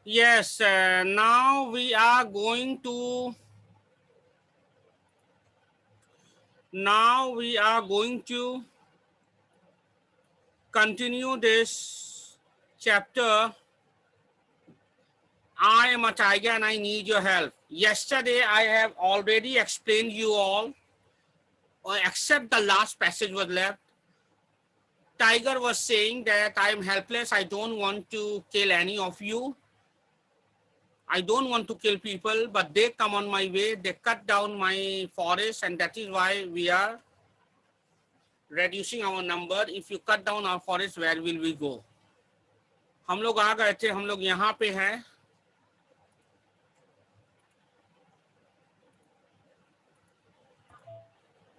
Yes, now we are going to continue this chapter. I am a tiger and I need your help. Yesterday I have already explained you all, or except the last passage was left. Tiger was saying that I am helpless. I don't want to kill any of you. I don't want to kill people, but they come on my way. They cut down my forest, and that is why we are reducing our number. If you cut down our forest, where will we go? हम लोग आ गए थे, हम लोग यहाँ पे हैं.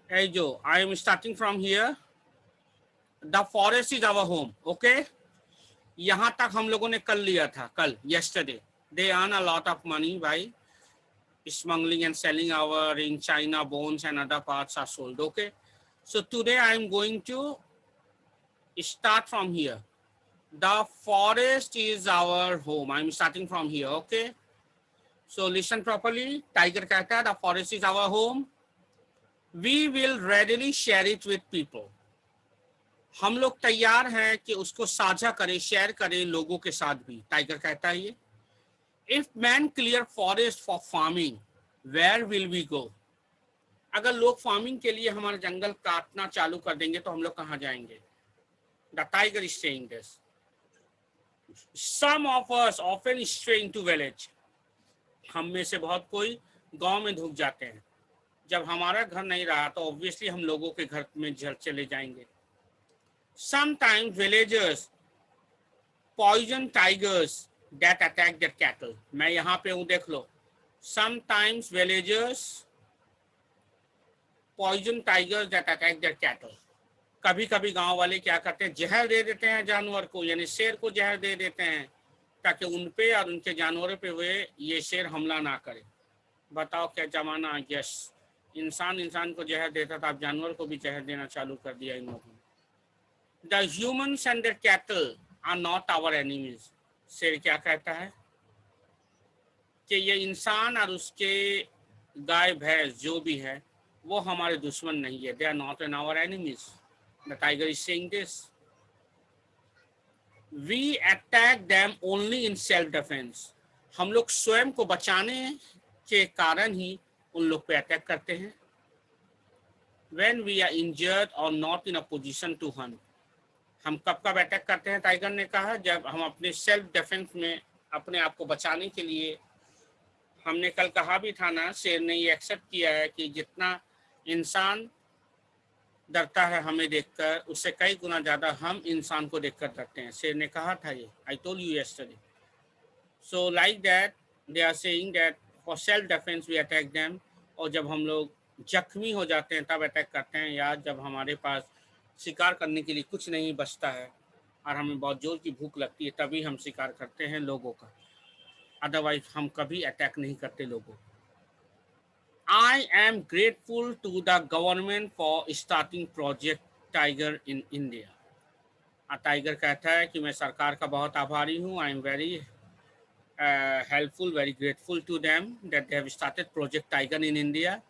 Hey Joe, I am starting from here. The forest is our home, okay? यहाँ तक हम लोगों ने कल लिया था, कल, yesterday. They earn a lot of money by smuggling and selling our in China bones and other parts are sold, okay? So today I am going to start from here. The forest is our home. I'm starting from here, okay? So listen properly. Tiger कहता है, the forest is our home. We will readily share it with people. हम लोग तैयार हैं कि उसको साझा करें, शेयर करें लोगों के साथ भी. टाइगर कहता है ये. If man clear forest for farming, where will we go? अगर लोग फार्मिंग के लिए हमारा जंगल काटना चालू कर देंगे तो हम लोग कहाँ जाएंगे? The tiger is saying this. Some of us often stray into village. हम में से बहुत कोई गांव में ढुक जाते हैं. जब हमारा घर नहीं रहा तो ऑब्वियसली हम लोगों के घर में चले जाएंगे. Sometimes villagers poison tigers that attack their cattle. मैं यहाँ पे हूँ, देख लो. Sometimes villagers poison tigers that attack their cattle. कभी कभी गांव वाले क्या करते हैं, जहर दे देते हैं जानवर को, यानी शेर को जहर दे देते हैं ताकि उन पे और उनके जानवरों पे वे ये शेर हमला ना करे. बताओ क्या जमाना. यस, इंसान को जहर देता था, अब जानवर को भी जहर देना चालू कर दिया इन लोगों ने. The humans and their cattle are not our enemies. शेर क्या कहता है कि ये इंसान और उसके गाय भैंस जो भी है वो हमारे दुश्मन नहीं है. They are not in our enemies. The tiger is saying this. We attack them only in self-defense. हम लोग स्वयं को बचाने के कारण ही उन लोग पे अटैक करते हैं. When we are injured or not in a position to hunt. हम कब अटैक करते हैं? टाइगर ने कहा जब हम अपने सेल्फ डिफेंस में अपने आप को बचाने के लिए. हमने कल कहा भी था ना, शेर ने ये एक्सेप्ट किया है कि जितना इंसान डरता है हमें देखकर, उससे कई गुना ज्यादा हम इंसान को देखकर डरते हैं. शेर ने कहा था ये. I told you yesterday. So like that they are saying that for self defense we attack them. और जब हम लोग जख्मी हो जाते हैं तब अटैक करते हैं, या जब हमारे पास शिकार करने के लिए कुछ नहीं बचता है और हमें बहुत जोर की भूख लगती है तभी हम शिकार करते हैं लोगों का. अदरवाइज हम कभी अटैक नहीं करते लोगों. I am grateful to the government for starting Project Tiger in India. Tiger कहता है कि मैं सरकार का बहुत आभारी हूँ. I am very helpful, very grateful to them that they have started Project Tiger in India.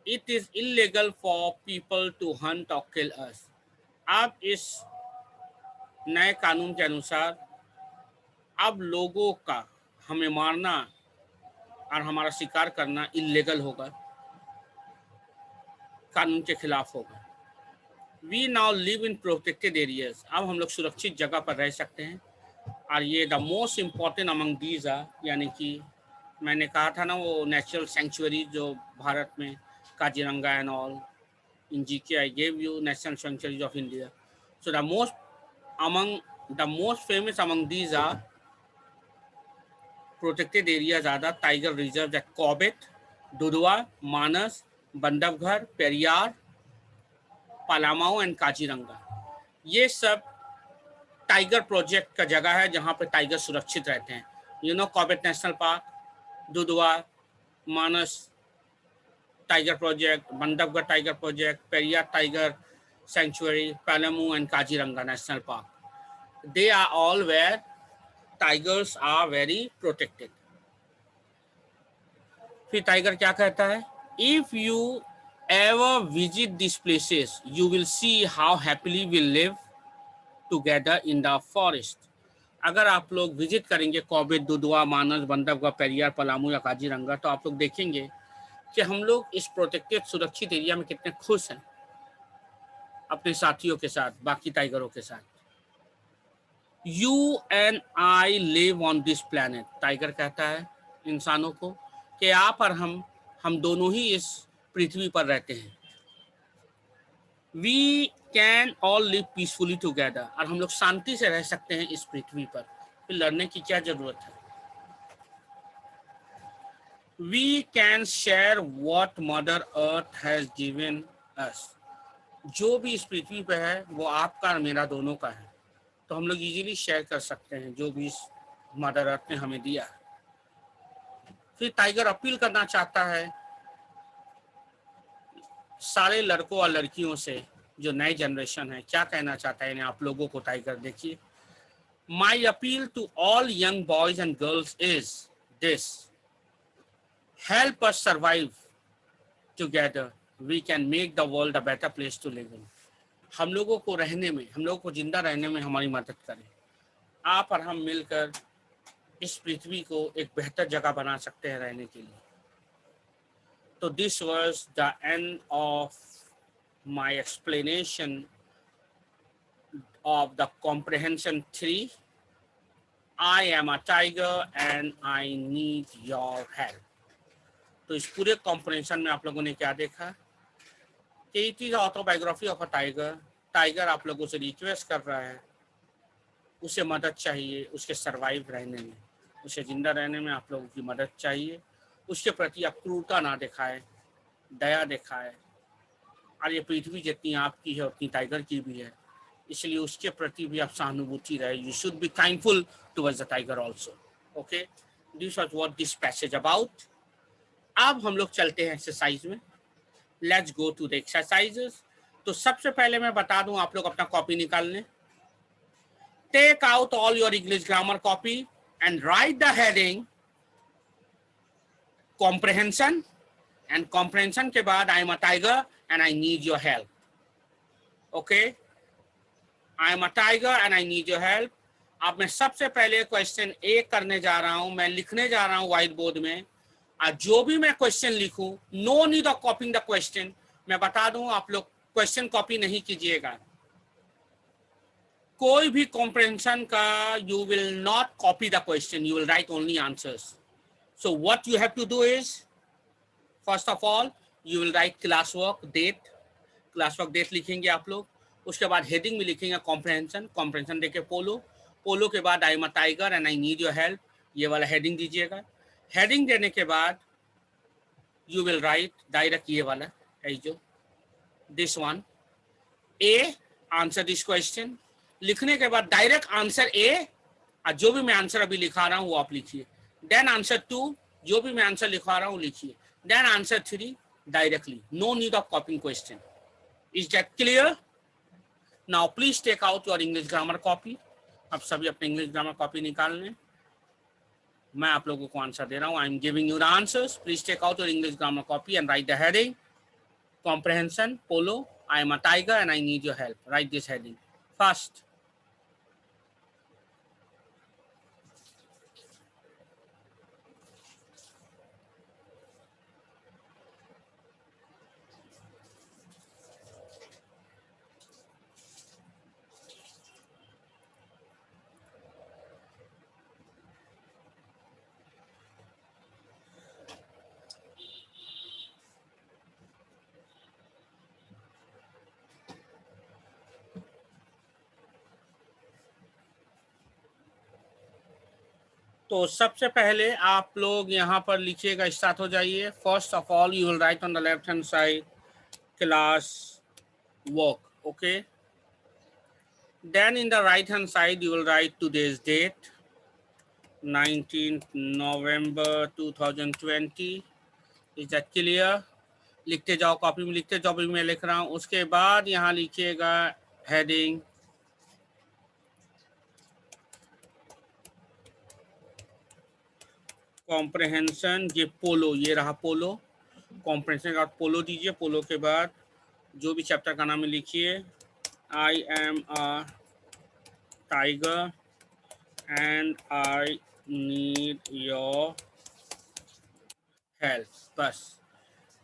It is illegal for people to hunt or kill us. अब इस नए कानून के अनुसार अब लोगों का हमें मारना और हमारा शिकार करना इलीगल होगा, कानून के खिलाफ होगा. We now live in protected areas. अब हम लोग सुरक्षित जगह पर रह सकते हैं. और ये the most important among these are, यानी कि मैंने कहा था ना वो नेचुरल सेंचुरी जो भारत में Kaziranga and all. In GK I gave you national sanctuaries of India. So the most famous among these are protected areas are the tiger reserves at Corbett, Dudhwa, Manas, Bandhavgarh, Periyar, Palamau and Kaziranga. ये सब tiger project का जगह है जहाँ पे tiger सुरक्षित रहते हैं. Corbett National Park, Dudhwa, Manas tiger project, Bandhavgarh tiger project, Periyar tiger sanctuary, Palamu and Kaziranga National Park. They are all where tigers are very protected. फिर टाइगर क्या कहता है? If you ever visit these places, you will see how happily we live together in the forest. अगर आप लोग visit करेंगे कौबे, दुधवा, मानस, बंदरगाह, पेरियार, पलामू या काजीरंगा, तो आप लोग देखेंगे कि हम लोग इस प्रोटेक्टेड सुरक्षित एरिया में कितने खुश हैं अपने साथियों के साथ, बाकी टाइगरों के साथ। You and I live on this planet, tiger कहता है इंसानों को कि आप और हम दोनों ही इस पृथ्वी पर रहते हैं। We can all live peacefully together, और हम लोग शांति से रह सकते हैं इस पृथ्वी पर, फिर लड़ने की क्या जरूरत है। We can share what mother earth has given us, जो भी इस पृथ्वी पे है वो आपका और मेरा दोनों का है, तो हम लोग इजीली शेयर कर सकते हैं जो भी इस मदर अर्थ ने हमें दिया है। फिर टाइगर अपील करना चाहता है सारे लड़कों और लड़कियों से, जो नई जनरेशन है, क्या कहना चाहता है आप लोगों को टाइगर? देखिए, my appeal to all young boys and girls is this, help us survive together, we can make the world a better place to live in. हम लोगों को रहने में, हम लोगों को जिंदा रहने में हमारी मदद करें। आप और हम मिलकर इस पृथ्वी को एक बेहतर जगह बना सकते हैं रहने के लिए। तो this was the end of my explanation of the comprehension 3, I am a tiger and I need your help. तो इस पूरे कॉम्प्रिहेंशन में आप लोगों ने क्या देखा कि it is autobiography of a tiger. Tiger आप लोगों से रिक्वेस्ट कर रहा है, उसे मदद चाहिए उसके सरवाइव रहने में, उसे जिंदा रहने में आप लोगों की मदद चाहिए। उसके प्रति आप क्रूरता ना दिखाए, दया दिखाए। और ये पृथ्वी जितनी आपकी है उतनी टाइगर की भी है, इसलिए उसके प्रति भी आप सहानुभूति रहे। You should be kindful towards the tiger also. Okay, this was what this passage about. अब हम लोग चलते हैं एक्सरसाइज में। Let's go to the exercises. तो सबसे पहले मैं बता दूं, आप लोग अपना कॉपी निकाल लें। Take out all your English grammar copy and write the heading comprehension, and comprehension के बाद I am a tiger and I need your help. Okay, I am a tiger and I need your help. अब मैं सबसे पहले question ए करने जा रहा हूं, मैं लिखने जा रहा हूं व्हाइट बोर्ड में। और जो भी मैं क्वेश्चन लिखूं, no need of copying the question. मैं बता दूं, आप लोग क्वेश्चन कॉपी नहीं कीजिएगा। कोई भी कॉम्प्रिहेंशन का you will not copy the question, you will write only answers. So what you have to do is, first of all, you will write classwork date, classwork date लिखेंगे आप लोग। उसके बाद हेडिंग में लिखेंगे कॉम्प्रिहेंशन, कॉम्प्रिहेंशन देके पोलो, पोलो के बाद आई am a tiger and I need your help, ये वाला हेडिंग दीजिएगा। हेडिंग देने के बाद यू विल राइट डायरेक्ट ये वाला है जो this one, A answer this question. लिखने के बाद डायरेक्ट आंसर ए, और जो भी मैं आंसर अभी लिखा रहा हूँ वो आप लिखिए। देन आंसर 2, जो भी मैं आंसर लिखा रहा हूँ लिखिए। Then answer 3 directly, no need of copying question. Is that clear? Now please take out your English grammar copy. अब सभी अपने इंग्लिश ग्रामर कॉपी निकाल लें। मैं आप लोगों को आंसर दे रहा हूँ। I am giving you the answers. Please take out your English grammar copy and write the heading comprehension, polo, I am a tiger and I need your help. Write this heading first. तो सबसे पहले आप लोग यहाँ पर लिखिएगा, start हो जाइए। First of all you will write on the left hand side class work, okay? Then in the right hand side you will write today's date, 19th November 2020. Is that clear? लिखते जाओ, copy में लिखते जाओ, भी मैं लिख रहा हूँ। उसके बाद यहाँ लिखिएगा हेडिंग कॉम्प्रहेंशन, ये पोलो, ये रहा पोलो, कॉम्प्रहेंशन का पोलो दीजिए, पोलो के बाद जो भी चैप्टर का नाम है लिखिए, I am a tiger and I need your help, बस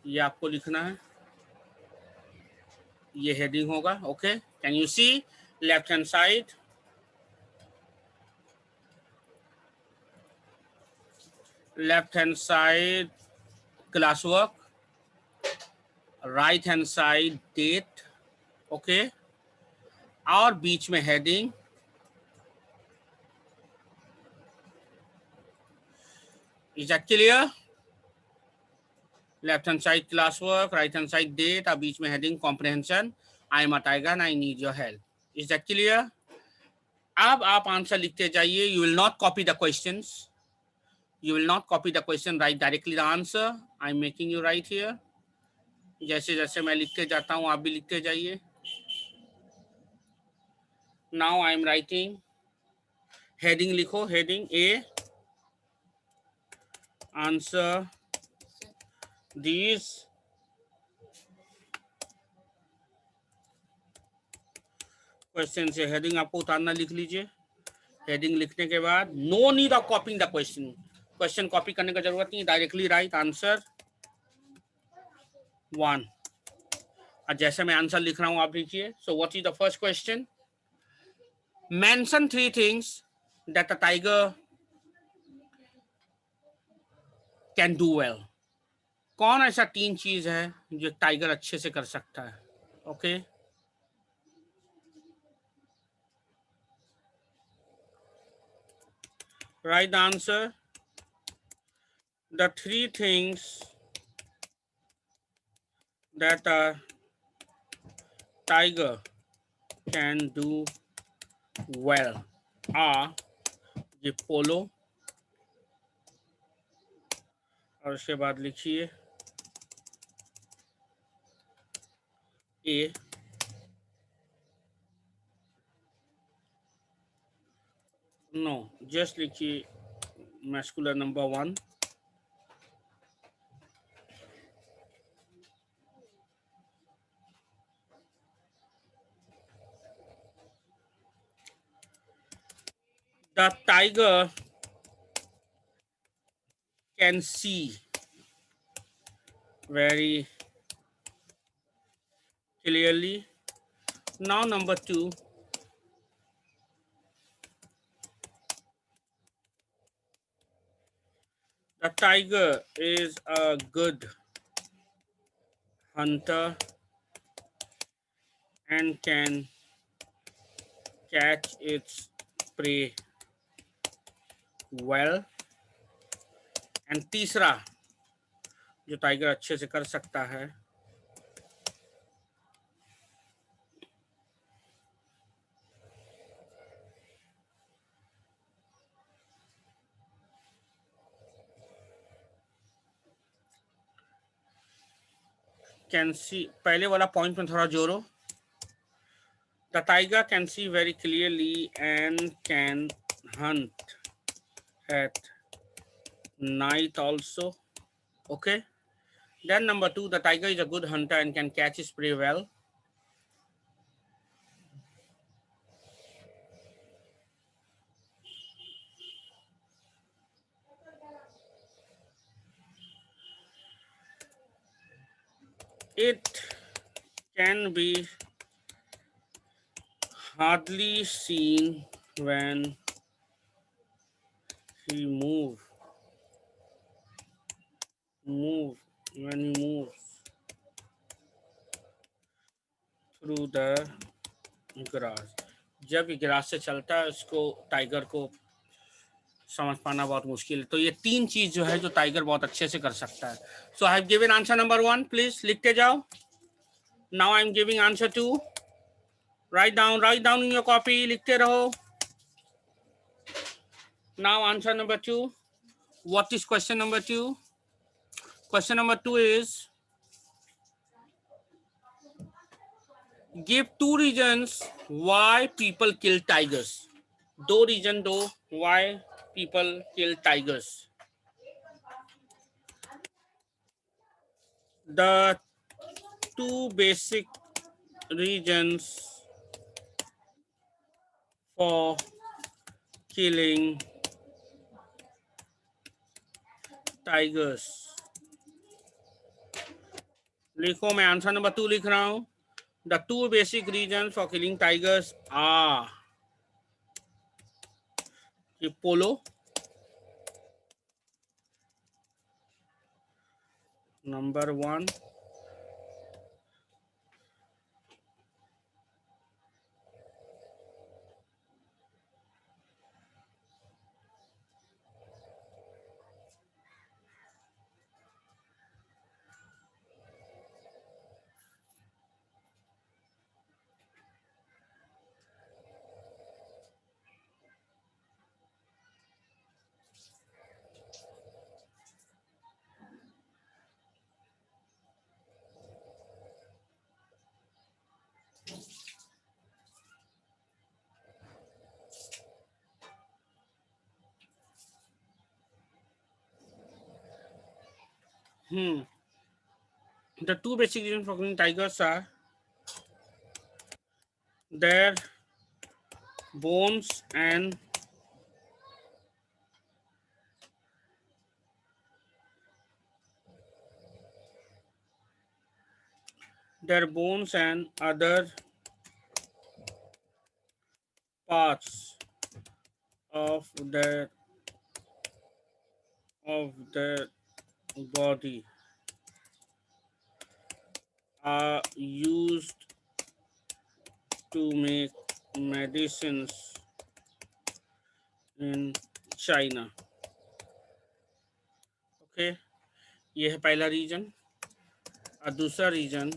ये आपको लिखना है, ये हेडिंग होगा। Okay, can you see left hand side, left hand side class work, right hand side date, okay, और बीच में heading. Is that clear? Left hand side class work, right hand side date, और बीच में heading comprehension, I am a tiger, I need your help. Is that clear? अब आप answer लिखते जाइए, you will not copy the questions, you will not copy the question, write directly the answer, I'm making you write here, जैसे जैसे मैं लिखते जाता हूँ आप भी लिखते जाइए। Now I am writing, heading लिखो, heading A, answer these question से हेडिंग आपको उतारना, लिख लीजिए। हेडिंग लिखने के बाद no need of copying the question, question copy करने की जरूरत नहीं, डायरेक्टली राइट आंसर 1। और जैसे मैं आंसर लिख रहा हूं आप लिखिए। So what is the first question? Mention 3 things that a tiger can do well. कौन ऐसा 3 चीज है जो टाइगर अच्छे से कर सकता है? Okay, write the answer. The 3 things that a tiger can do well are, ये पोलो, और उसके बाद लिखिए ए, नो जस्ट लिखिए muscular number 1, the tiger can see very clearly. Now number 2, the tiger is a good hunter and can catch its prey well. And तीसरा जो tiger अच्छे से कर सकता है, कैन सी, पहले वाला पॉइंट में थोड़ा जोड़ो। The tiger can C very clearly and can Hunt at night also. Okay, then number 2, the tiger is a good hunter and can catch his prey well. It can be hardly seen when he moves through the grass। जब ये grass से चलता है उसको, tiger को समझ पाना बहुत मुश्किल है। तो ये 3 चीज जो है जो टाइगर बहुत अच्छे से कर सकता है। So I have given answer number 1, please लिखते जाओ। Now I am giving answer 2, write down in your copy, लिखते रहो। Now answer number 2, what is question number 2? Question number 2 is give 2 reasons why people kill tigers। 2 reason दो why people kill tigers। The two basic reasons for killing tigers. लिखो, मैं answer number 2 लिख रहा हूं. The two basic reasons for killing tigers are polo, number 1, the two basic reasons for killing tigers are their bones and other parts of their body are used to make medicines in China. Okay, ये है पहला reason. और दूसरा reason,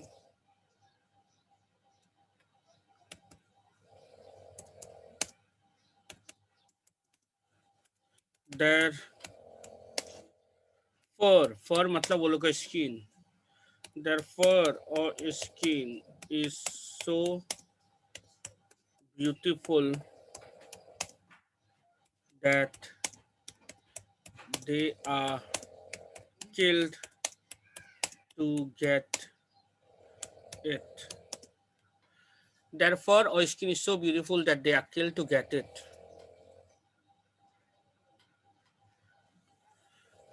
there for मतलब वो लोग का skin, there for और skin is so beautiful that they are killed to get it. Their fur or skin is so beautiful that they are killed to get it.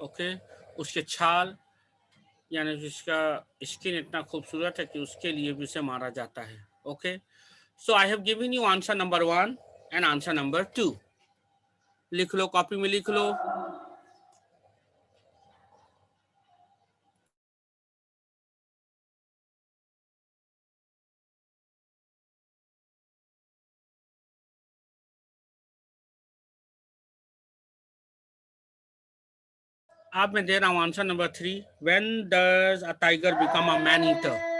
Okay, उसके छाल यानी जिसका skin इतना खूबसूरत है कि उसके लिए भी उसे मारा जाता है. Okay, so I have given you answer number 1 and answer number 2. लिख लो, कॉपी में लिख लो. आप मैं दे रहा हूं answer number 3. When does a tiger become a man eater?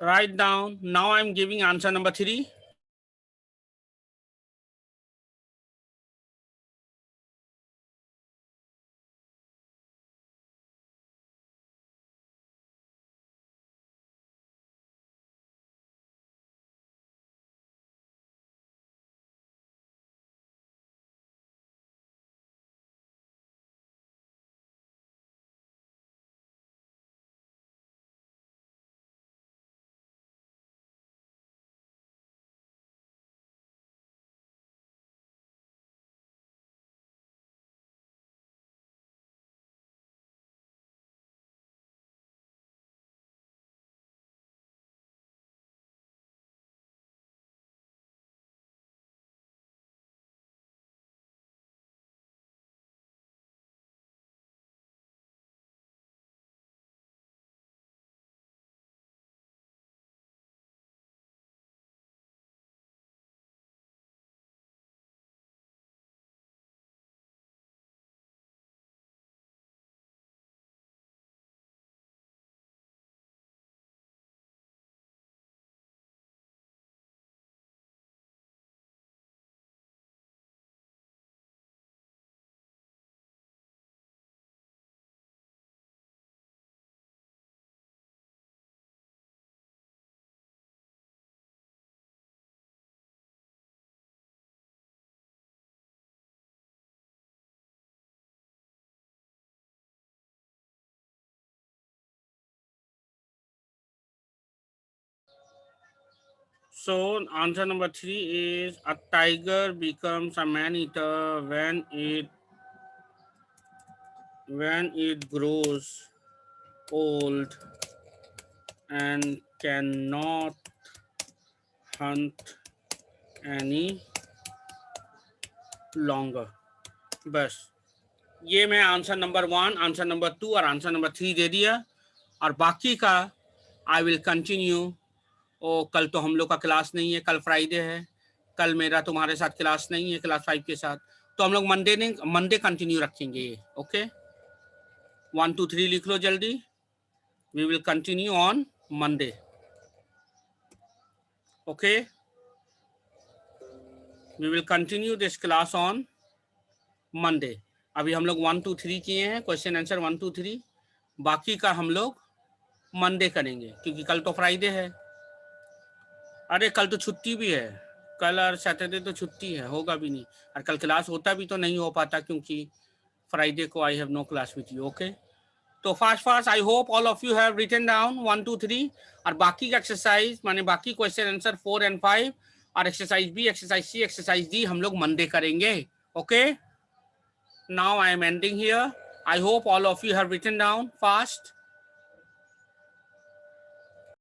Write down. Now I'm giving answer number 3. So answer number 3 is a tiger becomes a man eater when it grows old and cannot hunt any longer. बस ये मैं answer number 1, answer number 2 और answer number 3 दे दिया, और बाकी का I will continue. ओ कल तो हम लोग का क्लास नहीं है, कल फ्राइडे है, कल मेरा तुम्हारे साथ क्लास नहीं है क्लास 5 के साथ, तो हम लोग मंडे कंटिन्यू रखेंगे ये। ओके 1 2 3 लिख लो जल्दी। We will continue on Monday. Okay we will continue this class on Monday. अभी हम लोग 1 2 3 किए हैं, क्वेश्चन आंसर 1 2 3, बाकी का हम लोग मंडे करेंगे क्योंकि कल तो फ्राइडे है। अरे कल तो छुट्टी भी है, कल और सैटरडे तो छुट्टी है, होगा भी नहीं, और कल क्लास होता भी तो नहीं हो पाता क्योंकि फ्राइडे को I have no class with you. Okay तो fast I hope all of you have written down 1 2 3, और बाकी का एक्सरसाइज माने बाकी क्वेश्चन आंसर 4 एंड 5 और exercise B, exercise C, exercise D हम लोग मंडे करेंगे। Okay now I am ending here. I hope all of you have written down fast.